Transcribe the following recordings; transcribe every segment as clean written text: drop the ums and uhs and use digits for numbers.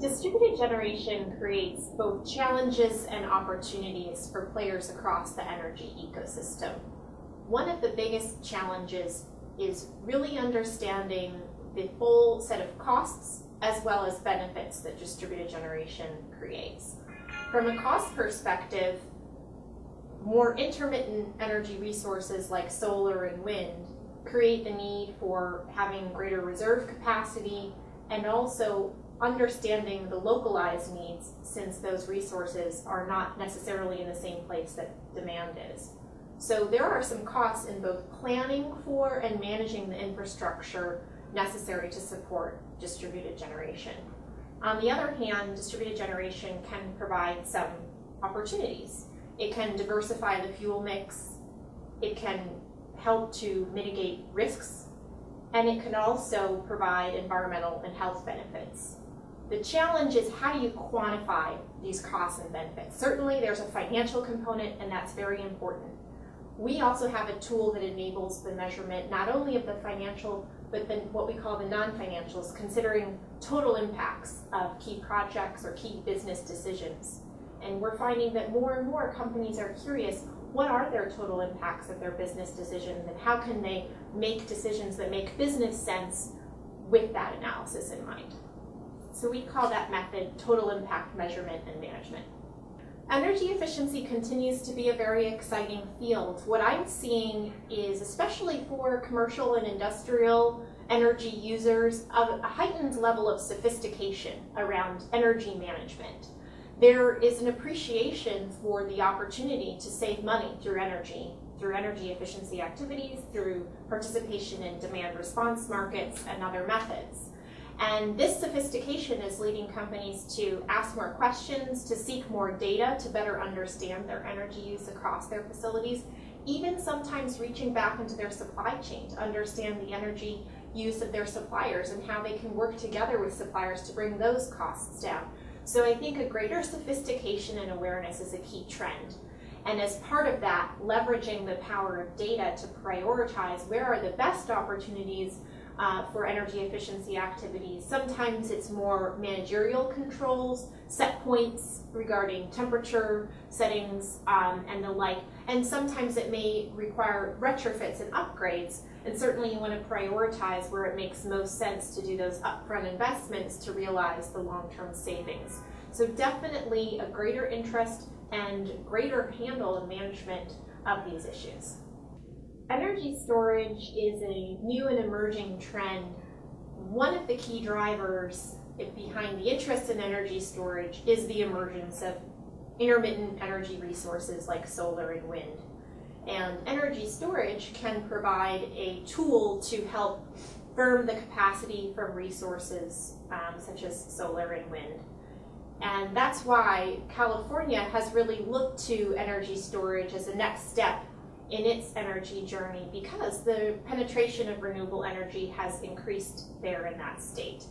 Distributed generation creates both challenges and opportunities for players across the energy ecosystem. One of the biggest challenges is really understanding the full set of costs as well as benefits that distributed generation creates. From a cost perspective, more intermittent energy resources like solar and wind create the need for having greater reserve capacity and also understanding the localized needs, since those resources are not necessarily in the same place that demand is. So there are some costs in both planning for and managing the infrastructure necessary to support distributed generation. On the other hand, distributed generation can provide some opportunities. It can diversify the fuel mix, it can help to mitigate risks, and it can also provide environmental and health benefits. The challenge is, how do you quantify these costs and benefits? Certainly there's a financial component, and that's very important. We also have a tool that enables the measurement not only of the financial, but then what we call the non-financials, considering total impacts of key projects or key business decisions. And we're finding that more and more companies are curious, what are their total impacts of their business decisions, and how can they make decisions that make business sense with that analysis in mind? So we call that method total impact measurement and management. Energy efficiency continues to be a very exciting field. What I'm seeing is, especially for commercial and industrial energy users, a heightened level of sophistication around energy management. There is an appreciation for the opportunity to save money through energy efficiency activities, through participation in demand response markets and other methods. And this sophistication is leading companies to ask more questions, to seek more data, to better understand their energy use across their facilities, even sometimes reaching back into their supply chain to understand the energy use of their suppliers and how they can work together with suppliers to bring those costs down. So I think a greater sophistication and awareness is a key trend. And as part of that, leveraging the power of data to prioritize where are the best opportunities for energy efficiency activities. Sometimes it's more managerial controls, set points regarding temperature settings and the like. And sometimes it may require retrofits and upgrades. And certainly you want to prioritize where it makes most sense to do those upfront investments to realize the long-term savings. So definitely a greater interest and greater handle and management of these issues. Energy storage is a new and emerging trend. One of the key drivers behind the interest in energy storage is the emergence of intermittent energy resources like solar and wind. And energy storage can provide a tool to help firm the capacity from resources such as solar and wind. And that's why California has really looked to energy storage as a next step in its energy journey, because the penetration of renewable energy has increased there in that state.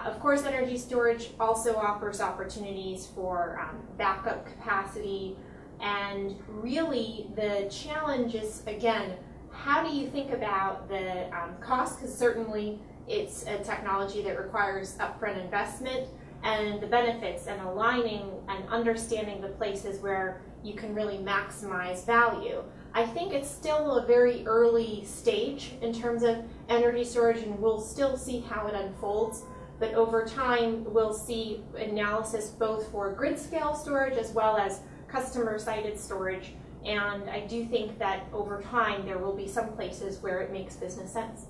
Of course, energy storage also offers opportunities for backup capacity, and really the challenge is, again, how do you think about the cost? Because certainly it's a technology that requires upfront investment, and the benefits, and aligning and understanding the places where you can really maximize value. I think it's still a very early stage in terms of energy storage, and we'll still see how it unfolds. But over time, we'll see analysis both for grid scale storage as well as customer sited storage. And I do think that over time, there will be some places where it makes business sense.